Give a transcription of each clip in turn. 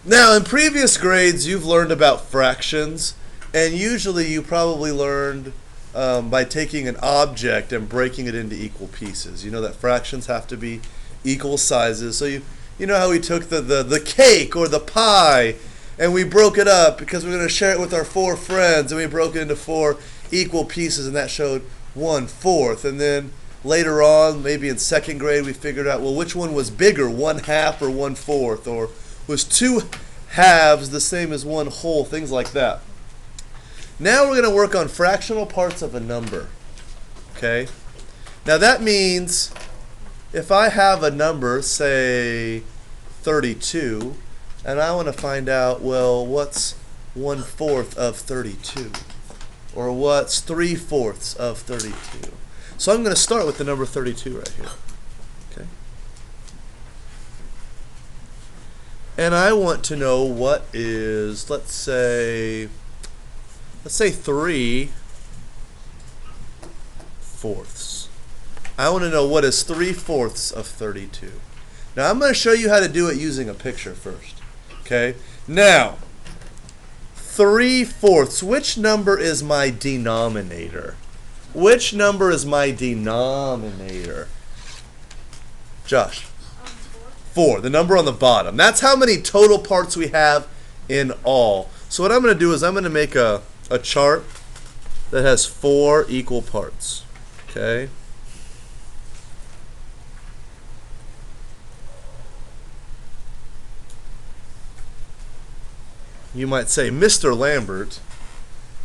Now, in previous grades, you've learned about fractions, and usually you probably learned by taking an object and breaking it into equal pieces. You know that fractions have to be equal sizes. So you know how we took the cake or the pie, and we broke it up because we're going to share it with our 4 friends, and we broke it into 4 equal pieces, and that showed 1/4. And then later on, maybe in 2nd grade, we figured out, well, which one was bigger, 1/2 or 1/4, or was 2 halves the same as 1 whole, things like that. Now we're going to work on fractional parts of a number. Okay? Now that means if I have a number, say 32, and I want to find out, well, what's 1/4 of 32? Or what's 3/4 of 32? So I'm going to start with the number 32 right here. Okay? And I want to know what is, let's say 3/4. I want to know what is 3/4 of 32. Now I'm going to show you how to do it using a picture first. Okay? Now, 3/4. Which number is my denominator? Which number is my denominator? Josh? 4, the number on the bottom. That's how many total parts we have in all. So what I'm going to do is I'm going to make a chart that has 4 equal parts. Okay? You might say, Mr. Lambert,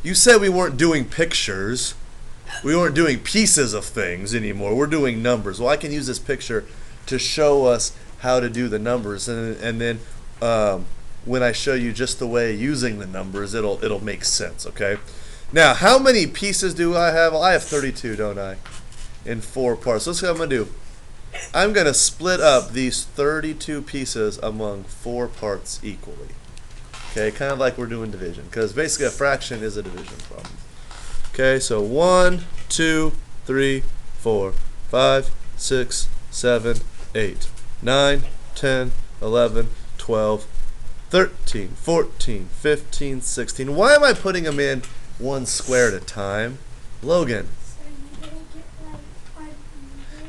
you said we weren't doing pictures. We weren't doing pieces of things anymore. We're doing numbers. Well, I can use this picture to show us how to do the numbers, and then when I show you just the way using the numbers, it'll make sense. Okay. Now, how many pieces do I have? Well, I have 32, don't I? In 4 parts. So let's see what I'm gonna do. I'm gonna split up these 32 pieces among 4 parts equally. Okay, kind of like we're doing division, because basically a fraction is a division problem. Okay, so 1, 2, 3, 4, 5, 6, 7, 8, 9, 10, 11, 12, 13, 14, 15, 16. Why am I putting them in 1 square at a time? Logan. So you didn't get like 5.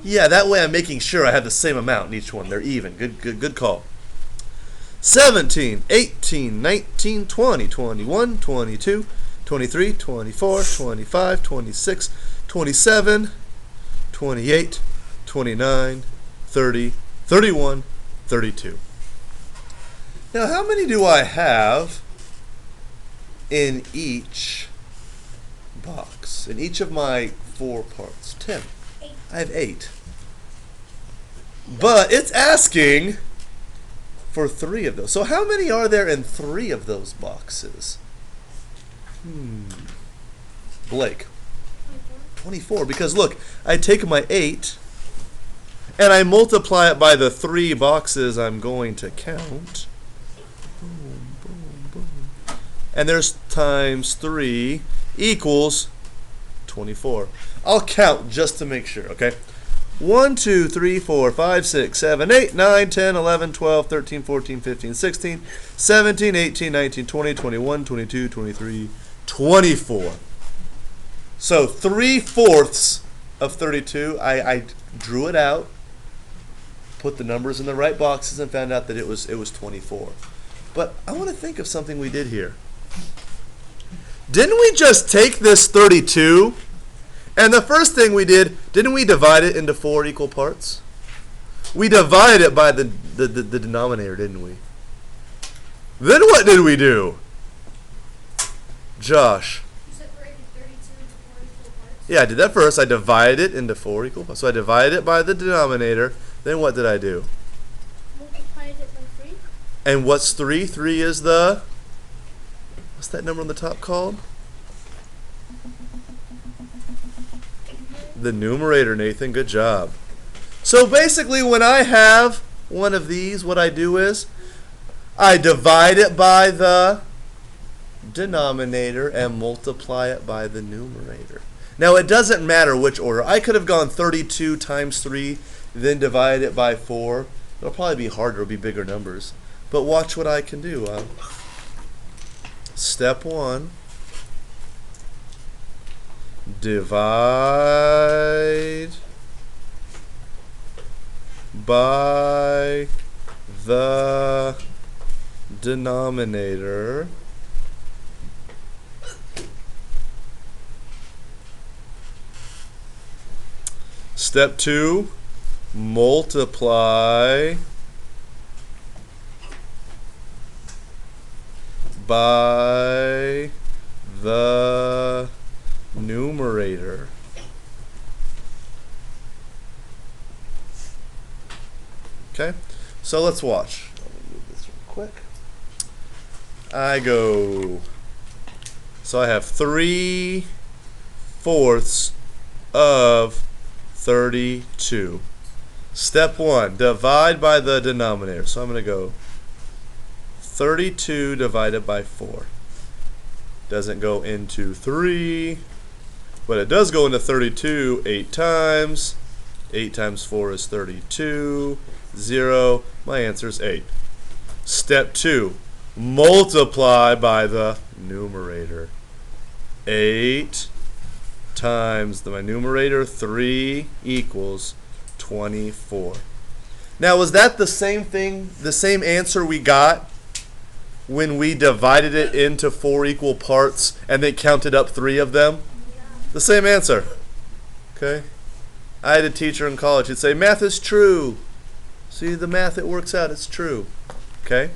Yeah, that way I'm making sure I have the same amount in each one. They're even. Good call. 17, 18, 19, 20, 21, 22, 23, 24, 25, 26, 27, 28, 29, 30, 31, 32. Now, how many do I have in each box? In each of my 4 parts? 10. 8. I have 8. But it's asking for 3 of those. So how many are there in 3 of those boxes? Blake. 24. Because look, I take my 8 and I multiply it by the 3 boxes I'm going to count. Boom, boom, boom. And there's times 3 equals 24. I'll count just to make sure, okay? 1, 2, 3, 4, 5, 6, 7, 8, 9, 10, 11, 12, 13, 14, 15, 16, 17, 18, 19, 20, 21, 22, 23, 24. So 3/4 of 32, I drew it out, put the numbers in the right boxes, and found out that it was 24. But I want to think of something we did here. Didn't we just take this 32, and the first thing we did, didn't we divide it into 4 equal parts? We divided it by the denominator, didn't we? Then what did we do? Josh. You separated 32 into 4 equal parts? Yeah, I did that first. I divided it into 4 equal parts. So I divided it by the denominator. Then what did I do? Multiplied it by 3. And what's 3? 3 is the... What's that number on the top called? The numerator, Nathan. Good job. So basically, when I have one of these, what I do is I divide it by the denominator and multiply it by the numerator. Now, it doesn't matter which order. I could have gone 32 times 3, then divided it by 4. It'll probably be harder. It'll be bigger numbers. But watch what I can do. Step 1. Divide by the denominator. Step 2, multiply by the numerator. Okay, so let's watch. Let me move this real quick. I go, so I have 3/4 of 32. Step 1, divide by the denominator. So I'm going to go 32 divided by 4. Doesn't go into 3, but it does go into 32 8 times. 8 times 4 is 32. 0. My answer is 8. Step 2, multiply by the numerator. 8 times my numerator, 3 equals 24. Now, was that the same thing, the same answer we got when we divided it into 4 equal parts and then counted up 3 of them? Yeah. The same answer. Okay? I had a teacher in college who'd say, math is true. See the math, it works out, it's true. Okay?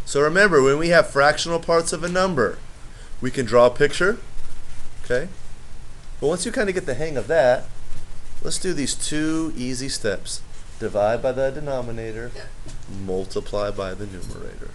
So remember, when we have fractional parts of a number, we can draw a picture. Okay? But once you kind of get the hang of that, let's do these 2 easy steps. Divide by the denominator, multiply by the numerator.